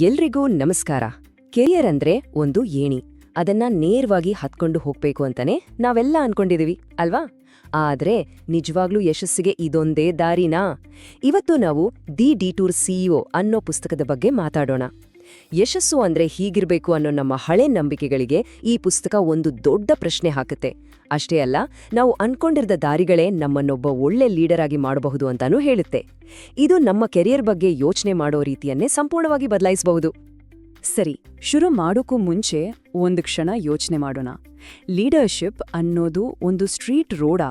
ಎಲ್ರಿಗೂ ನಮಸ್ಕಾರ. ಕೆರಿಯರ್ ಅಂದ್ರೆ ಒಂದು ಏಣಿ. ಅದನ್ನ ನೇರವಾಗಿ ಹತ್ಕೊಂಡು ಹೋಗ್ಬೇಕು ಅಂತಾನೆ ನಾವೆಲ್ಲ ಅನ್ಕೊಂಡಿದೀವಿ ಅಲ್ವಾ? ಆದ್ರೆ ನಿಜವಾಗ್ಲೂ ಯಶಸ್ಸಿಗೆ ಇದೊಂದೇ ದಾರಿನಾ? ಇವತ್ತು ನಾವು ದಿ ಡಿಟೂರ್ ಸಿಇಒ ಅನ್ನೋ ಪುಸ್ತಕದ ಬಗ್ಗೆ ಮಾತಾಡೋಣ. ಯಶಸ್ಸು ಅಂದ್ರೆ ಹೀಗಿರ್ಬೇಕು ಅನ್ನೋ ನಮ್ಮ ಹಳೆ ನಂಬಿಕೆಗಳಿಗೆ ಈ ಪುಸ್ತಕ ಒಂದು ದೊಡ್ಡ ಪ್ರಶ್ನೆ ಹಾಕುತ್ತೆ. ಅಷ್ಟೇ ಅಲ್ಲ, ನಾವು ಅನ್ಕೊಂಡಿರದ ದಾರಿಗಳೇ ನಮ್ಮನ್ನೊಬ್ಬ ಒಳ್ಳೆ ಲೀಡರ್ ಆಗಿ ಮಾಡಬಹುದು ಅಂತಾನೂ ಹೇಳುತ್ತೆ. ಇದು ನಮ್ಮ ಕೆರಿಯರ್ ಬಗ್ಗೆ ಯೋಚನೆ ಮಾಡೋ ರೀತಿಯನ್ನೇ ಸಂಪೂರ್ಣವಾಗಿ ಬದಲಾಯಿಸಬಹುದು. ಸರಿ, ಶುರು ಮಾಡೋಕ್ಕೂ ಮುಂಚೆ ಒಂದು ಕ್ಷಣ ಯೋಚನೆ ಮಾಡೋಣ. ಲೀಡರ್ಶಿಪ್ ಅನ್ನೋದು ಒಂದು ಸ್ಟ್ರೀಟ್ ರೋಡಾ?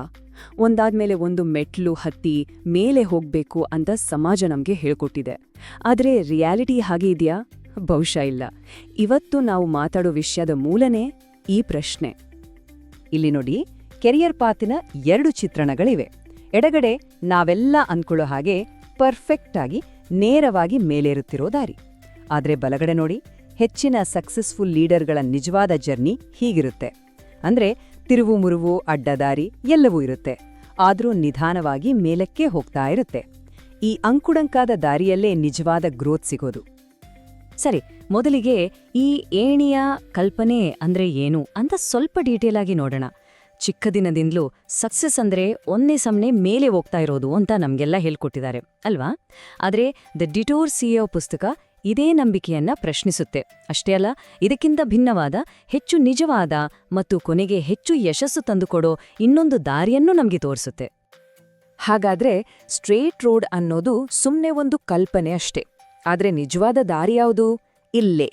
ಒಂದಾದ್ಮೇಲೆ ಒಂದು ಮೆಟ್ಲು ಹತ್ತಿ ಮೇಲೆ ಹೋಗ್ಬೇಕು ಅಂತ ಸಮಾಜ ನಮ್ಗೆ ಹೇಳ್ಕೊಟ್ಟಿದೆ. ಆದ್ರೆ ರಿಯಾಲಿಟಿ ಹಾಗೆ ಇದೆಯಾ? ಬಹುಶಃ ಇಲ್ಲ. ಇವತ್ತು ನಾವು ಮಾತಾಡೋ ವಿಷಯದ ಮೂಲನೇ ಈ ಪ್ರಶ್ನೆ. ಇಲ್ಲಿ ನೋಡಿ, ಕೆರಿಯರ್ ಪಾತಿನ 2 ಚಿತ್ರಣಗಳಿವೆ. ಎಡಗಡೆ ನಾವೆಲ್ಲ ಅನ್ಕೊಳ್ಳೋ ಹಾಗೆ ಪರ್ಫೆಕ್ಟ್ ಆಗಿ ನೇರವಾಗಿ ಮೇಲೇರುತ್ತಿರೋ ದಾರಿ. ಆದ್ರೆ ಬಲಗಡೆ ನೋಡಿ, ಹೆಚ್ಚಿನ ಸಕ್ಸಸ್ಫುಲ್ ಲೀಡರ್ಗಳ ನಿಜವಾದ ಜರ್ನಿ ಹೀಗಿರುತ್ತೆ. ಅಂದ್ರೆ ತಿರುವು ಮುರುವು, ಅಡ್ಡದಾರಿ ಎಲ್ಲವೂ ಇರುತ್ತೆ, ಆದ್ರೂ ನಿಧಾನವಾಗಿ ಮೇಲಕ್ಕೆ ಹೋಗ್ತಾ ಇರುತ್ತೆ. ಈ ಅಂಕುಡಂಕಾದ ದಾರಿಯಲ್ಲೇ ನಿಜವಾದ ಗ್ರೋತ್ ಸಿಗೋದು. ಸರಿ, ಮೊದಲಿಗೆ ಈ ಏಣಿಯ ಕಲ್ಪನೆ ಅಂದ್ರೆ ಏನು ಅಂತ ಸ್ವಲ್ಪ ಡೀಟೇಲ್ ಆಗಿ ನೋಡೋಣ. ಚಿಕ್ಕ ದಿನದಿಂದಲೂ ಸಕ್ಸಸ್ ಅಂದ್ರೆ ಒಂದೇ ಸಮನೆ ಮೇಲೆ ಹೋಗ್ತಾ ಇರೋದು ಅಂತ ನಮ್ಗೆಲ್ಲ ಹೇಳ್ಕೊಟ್ಟಿದ್ದಾರೆ ಅಲ್ವಾ? ಆದ್ರೆ ದ ಡಿಟೂರ್ ಸಿಇಒ ಪುಸ್ತಕ ಇದೇ ನಂಬಿಕೆಯನ್ನ ಪ್ರಶ್ನಿಸುತ್ತೆ. ಅಷ್ಟೇ ಅಲ್ಲ, ಇದಕ್ಕಿಂತ ಭಿನ್ನವಾದ, ಹೆಚ್ಚು ನಿಜವಾದ ಮತ್ತು ಕೊನೆಗೆ ಹೆಚ್ಚು ಯಶಸ್ಸು ತಂದುಕೊಡೋ ಇನ್ನೊಂದು ದಾರಿಯನ್ನು ನಮ್ಗೆ ತೋರಿಸುತ್ತೆ. ಹಾಗಾದ್ರೆ ಸ್ಟ್ರೇಟ್ ರೋಡ್ ಅನ್ನೋದು ಸುಮ್ನೆ ಒಂದು ಕಲ್ಪನೆ ಅಷ್ಟೇ. ಆದ್ರೆ ನಿಜವಾದ ದಾರಿ ಯಾವುದು? ಇಲ್ಲೇ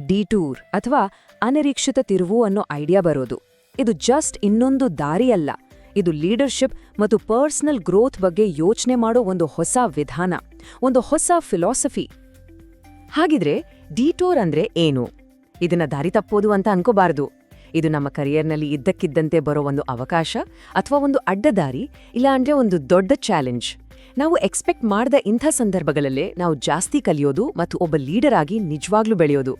ಡಿಟೂರ್ ಅಥವಾ ಅನಿರೀಕ್ಷಿತ ತಿರುವು ಅನ್ನೋ ಐಡಿಯಾ ಬರೋದು. ಇದು ಜಸ್ಟ್ ಇನ್ನೊಂದು ದಾರಿಯಲ್ಲ, ಇದು ಲೀಡರ್ಶಿಪ್ ಮತ್ತು ಪರ್ಸನಲ್ ಗ್ರೋತ್ ಬಗ್ಗೆ ಯೋಚನೆ ಮಾಡೋ ಒಂದು ಹೊಸ ವಿಧಾನ, ಒಂದು ಹೊಸ ಫಿಲಾಸಫಿ. ಹಾಗಿದ್ರೆ ಡಿಟೂರ್ ಅಂದ್ರೆ ಏನು? ಇದನ್ನ ದಾರಿ ತಪ್ಪೋದು ಅಂತ ಅನ್ಕೋಬಾರ್ದು. ಇದು ನಮ್ಮ ಕರಿಯರ್ನಲ್ಲಿ ಇದ್ದಕ್ಕಿದ್ದಂತೆ ಬರೋ ಒಂದು ಅವಕಾಶ ಅಥವಾ ಒಂದು ಅಡ್ಡದಾರಿ, ಇಲ್ಲ ಅಂದ್ರೆ ಒಂದು ದೊಡ್ಡ ಚಾಲೆಂಜ್. ನಾವು ಎಕ್ಸ್ಪೆಕ್ಟ್ ಮಾಡದ ಇಂಥ ಸಂದರ್ಭಗಳಲ್ಲೇ ನಾವು ಜಾಸ್ತಿ ಕಲಿಯೋದು ಮತ್ತು ಒಬ್ಬ ಲೀಡರ್ ಆಗಿ ನಿಜವಾಗ್ಲೂ ಬೆಳೆಯೋದು.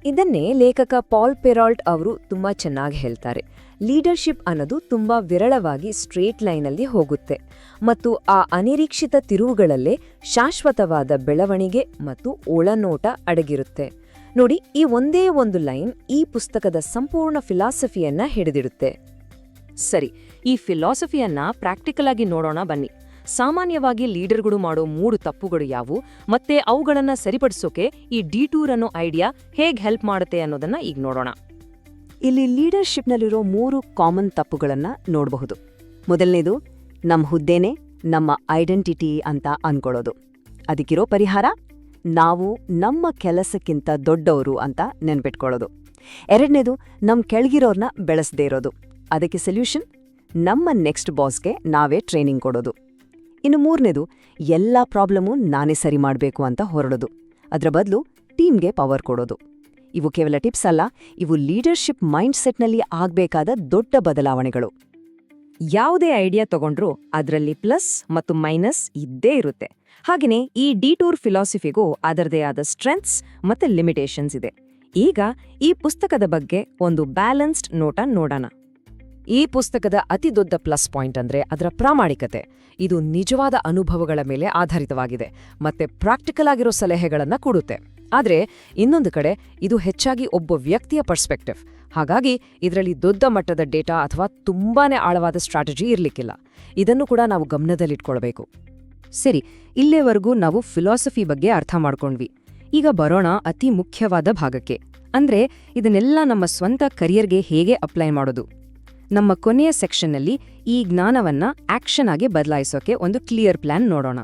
ಇದನ್ನೇ ಲೇಖಕ ಪಾಲ್ ಪೆರಾಲ್ಟ್ ಅವರು ತುಂಬಾ ಚೆನ್ನಾಗಿ ಹೇಳ್ತಾರೆ. ಲೀಡರ್ಶಿಪ್ ಅನ್ನೋದು ತುಂಬಾ ವಿರಳವಾಗಿ ಸ್ಟ್ರೇಟ್ ಲೈನಲ್ಲಿ ಹೋಗುತ್ತೆ ಮತ್ತು ಆ ಅನಿರೀಕ್ಷಿತ ತಿರುವುಗಳಲ್ಲೇ ಶಾಶ್ವತವಾದ ಬೆಳವಣಿಗೆ ಮತ್ತು ಒಳನೋಟ ಅಡಗಿರುತ್ತೆ. ನೋಡಿ, ಈ ಒಂದೇ ಒಂದು ಲೈನ್ ಈ ಪುಸ್ತಕದ ಸಂಪೂರ್ಣ ಫಿಲಾಸಫಿಯನ್ನ ಹಿಡಿದಿಡುತ್ತೆ. ಸರಿ, ಈ ಫಿಲಾಸಫಿಯನ್ನ ಪ್ರಾಕ್ಟಿಕಲ್ ಆಗಿ ನೋಡೋಣ ಬನ್ನಿ. ಸಾಮಾನ್ಯವಾಗಿ ಲೀಡರ್ಗಳು ಮಾಡೋ 3 ತಪ್ಪುಗಳು ಯಾವುವು ಮತ್ತೆ ಅವುಗಳನ್ನ ಸರಿಪಡಿಸೋಕೆ ಈ ಡಿಟೂರ್ ಅನ್ನೋ ಐಡಿಯಾ ಹೇಗ್ ಹೆಲ್ಪ್ ಮಾಡುತ್ತೆ ಅನ್ನೋದನ್ನ ಈಗ ನೋಡೋಣ. ಇಲ್ಲಿ ಲೀಡರ್ಶಿಪ್ನಲ್ಲಿರೋ 3 ಕಾಮನ್ ತಪ್ಪುಗಳನ್ನ ನೋಡಬಹುದು. ಮೊದಲನೇದು, ನಮ್ಮ ಹುದ್ದೆನೇ ನಮ್ಮ ಐಡೆಂಟಿಟಿ ಅಂತ ಅನ್ಕೊಳ್ಳೋದು. ಅದಕ್ಕಿರೋ ಪರಿಹಾರ, ನಾವು ನಮ್ಮ ಕೆಲಸಕ್ಕಿಂತ ದೊಡ್ಡವರು ಅಂತ ನೆನ್ಪಿಟ್ಕೊಳ್ಳೋದು. ಎರಡನೇದು, ನಮ್ಮ ಕೆಳಗಿರೋರ್ನ ಬೆಳೆಸದೇ ಇರೋದು. ಅದಕ್ಕೆ ಸೊಲ್ಯೂಷನ್, ನಮ್ಮ ನೆಕ್ಸ್ಟ್ ಬಾಸ್ಗೆ ನಾವೇ ಟ್ರೈನಿಂಗ್ ಕೊಡೋದು. ಇನ್ನು ಮೂರನೇದು, ಎಲ್ಲ ಪ್ರಾಬ್ಲಮು ನಾನೇ ಸರಿ ಮಾಡಬೇಕು ಅಂತ ಹೊರಡೋದು. ಅದರ ಬದಲು ಟೀಮ್ಗೆ ಪವರ್ ಕೊಡೋದು. ಇವು ಕೇವಲ ಟಿಪ್ಸ್ ಅಲ್ಲ, ಇವು ಲೀಡರ್ಶಿಪ್ ಮೈಂಡ್ಸೆಟ್ನಲ್ಲಿ ಆಗ್ಬೇಕಾದ ದೊಡ್ಡ ಬದಲಾವಣೆಗಳು. ಯಾವುದೇ ಐಡಿಯಾ ತಗೊಂಡ್ರೂ ಅದರಲ್ಲಿ ಪ್ಲಸ್ ಮತ್ತು ಮೈನಸ್ ಇದ್ದೇ ಇರುತ್ತೆ. ಹಾಗೆಯೇ ಈ ಡಿಟೂರ್ ಫಿಲಾಸಫಿಗೂ ಅದರದೇ ಆದ ಸ್ಟ್ರೆಂತ್ಸ್ ಮತ್ತೆ ಲಿಮಿಟೇಷನ್ಸ್ ಇದೆ. ಈಗ ಈ ಪುಸ್ತಕದ ಬಗ್ಗೆ ಒಂದು ಬ್ಯಾಲೆನ್ಸ್ಡ್ ನೋಟ ನೋಡೋಣ. ಈ ಪುಸ್ತಕದ ಅತಿ ದೊಡ್ಡ ಪ್ಲಸ್ ಪಾಯಿಂಟ್ ಅಂದ್ರೆ ಅದರ ಪ್ರಾಮಾಣಿಕತೆ. ಇದು ನಿಜವಾದ ಅನುಭವಗಳ ಮೇಲೆ ಆಧಾರಿತವಾಗಿದೆ ಮತ್ತೆ ಪ್ರಾಕ್ಟಿಕಲ್ ಆಗಿರೋ ಸಲಹೆಗಳನ್ನ ಕೊಡುತ್ತೆ. ಆದ್ರೆ ಇನ್ನೊಂದು ಕಡೆ ಇದು ಹೆಚ್ಚಾಗಿ ಒಬ್ಬ ವ್ಯಕ್ತಿಯ ಪರ್ಸ್ಪೆಕ್ಟಿವ್. ಹಾಗಾಗಿ ಇದರಲ್ಲಿ ದೊಡ್ಡ ಮಟ್ಟದ ಡೇಟಾ ಅಥವಾ ತುಂಬಾನೇ ಆಳವಾದ ಸ್ಟ್ರಾಟಜಿ ಇರ್ಲಿಕ್ಕಿಲ್ಲ. ಇದನ್ನು ಕೂಡ ನಾವು ಗಮನದಲ್ಲಿಟ್ಕೊಳ್ಬೇಕು. ಸರಿ, ಇಲ್ಲಿವರೆಗೂ ನಾವು ಫಿಲಾಸಫಿ ಬಗ್ಗೆ ಅರ್ಥ ಮಾಡ್ಕೊಂಡ್ವಿ. ಈಗ ಬರೋಣ ಅತಿ ಮುಖ್ಯವಾದ ಭಾಗಕ್ಕೆ. ಅಂದ್ರೆ ಇದನ್ನೆಲ್ಲ ನಮ್ಮ ಸ್ವಂತ ಕರಿಯರ್ಗೆ ಹೇಗೆ ಅಪ್ಲೈ ಮಾಡೋದು. ನಮ್ಮ ಕೊನೆಯ ಸೆಕ್ಷನ್ನಲ್ಲಿ ಈ ಜ್ಞಾನವನ್ನ ಆಕ್ಷನ್ ಆಗಿ ಬದಲಾಯಿಸೋಕೆ ಒಂದು ಕ್ಲಿಯರ್ ಪ್ಲಾನ್ ನೋಡೋಣ.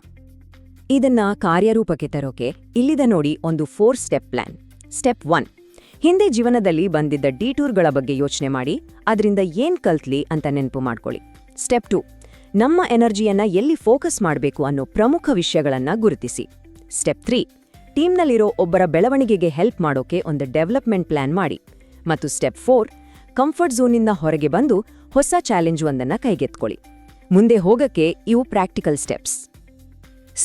ಇದನ್ನ ಕಾರ್ಯರೂಪಕ್ಕೆ ತರೋಕೆ ಇಲ್ಲಿದೆ ನೋಡಿ ಒಂದು 4 ಸ್ಟೆಪ್ ಪ್ಲಾನ್. ಸ್ಟೆಪ್ 1, ಹಿಂದೆ ಜೀವನದಲ್ಲಿ ಬಂದಿದ್ದ ಡಿಟೂರ್ಗಳ ಬಗ್ಗೆ ಯೋಚನೆ ಮಾಡಿ ಅದರಿಂದ ಏನ್ ಕಲ್ತ್ಲಿ ಅಂತ ನೆನಪು ಮಾಡ್ಕೊಳ್ಳಿ. ಸ್ಟೆಪ್ 2, ನಮ್ಮ ಎನರ್ಜಿಯನ್ನ ಎಲ್ಲಿ ಫೋಕಸ್ ಮಾಡಬೇಕು ಅನ್ನೋ ಪ್ರಮುಖ ವಿಷಯಗಳನ್ನ ಗುರುತಿಸಿ. ಸ್ಟೆಪ್ 3, ಟೀಮ್ನಲ್ಲಿರೋ ಒಬ್ಬರ ಬೆಳವಣಿಗೆಗೆ ಹೆಲ್ಪ್ ಮಾಡೋಕೆ ಒಂದು ಡೆವಲಪ್ಮೆಂಟ್ ಪ್ಲಾನ್ ಮಾಡಿ. ಮತ್ತು ಸ್ಟೆಪ್ 4, ಕಂಫರ್ಟ್ ಝೋನಿಂದ ಹೊರಗೆ ಬಂದು ಹೊಸ ಚಾಲೆಂಜ್ ಒಂದನ್ನ ಕೈಗೆತ್ಕೊಳ್ಳಿ. ಮುಂದೆ ಹೋಗಕ್ಕೆ ಇವು ಪ್ರಾಕ್ಟಿಕಲ್ ಸ್ಟೆಪ್ಸ್.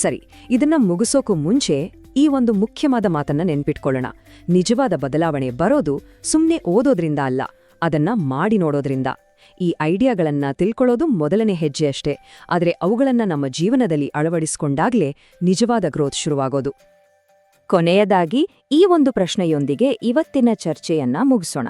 ಸರಿ, ಇದನ್ನ ಮುಗಿಸೋಕು ಮುಂಚೆ ಈ ಒಂದು ಮುಖ್ಯವಾದ ಮಾತನ್ನ ನೆನ್ಪಿಟ್ಕೊಳ್ಳೋಣ. ನಿಜವಾದ ಬದಲಾವಣೆ ಬರೋದು ಸುಮ್ನೆ ಓದೋದ್ರಿಂದ ಅಲ್ಲ, ಅದನ್ನ ಮಾಡಿ ನೋಡೋದ್ರಿಂದ. ಈ ಐಡಿಯಾಗಳನ್ನ ತಿಳ್ಕೊಳ್ಳೋದು ಮೊದಲನೇ ಹೆಜ್ಜೆ ಅಷ್ಟೇ, ಆದರೆ ಅವುಗಳನ್ನ ನಮ್ಮ ಜೀವನದಲ್ಲಿ ಅಳವಡಿಸಿಕೊಂಡಾಗ್ಲೇ ನಿಜವಾದ ಗ್ರೋತ್ ಶುರುವಾಗೋದು. ಕೊನೆಯದಾಗಿ ಈ ಒಂದು ಪ್ರಶ್ನೆಯೊಂದಿಗೆ ಇವತ್ತಿನ ಚರ್ಚೆಯನ್ನ ಮುಗಿಸೋಣ.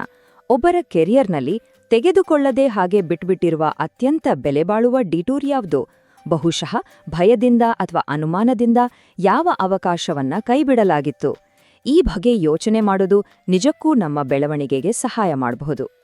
ಒಬ್ಬರ ಕೆರಿಯರ್ನಲ್ಲಿ ತೆಗೆದುಕೊಳ್ಳದೆ ಹಾಗೆ ಬಿಟ್ಬಿಟ್ಟಿರುವ ಅತ್ಯಂತ ಬೆಲೆಬಾಳುವ ಡಿಟೂರ್ ಯಾವುದು? ಬಹುಶಃ ಭಯದಿಂದ ಅಥವಾ ಅನುಮಾನದಿಂದ ಯಾವ ಅವಕಾಶವನ್ನ ಕೈಬಿಡಲಾಗಿತ್ತು? ಈ ಬಗ್ಗೆ ಯೋಚನೆ ಮಾಡೋದು ನಿಜಕ್ಕೂ ನಮ್ಮ ಬೆಳವಣಿಗೆಗೆ ಸಹಾಯ ಮಾಡಬಹುದು.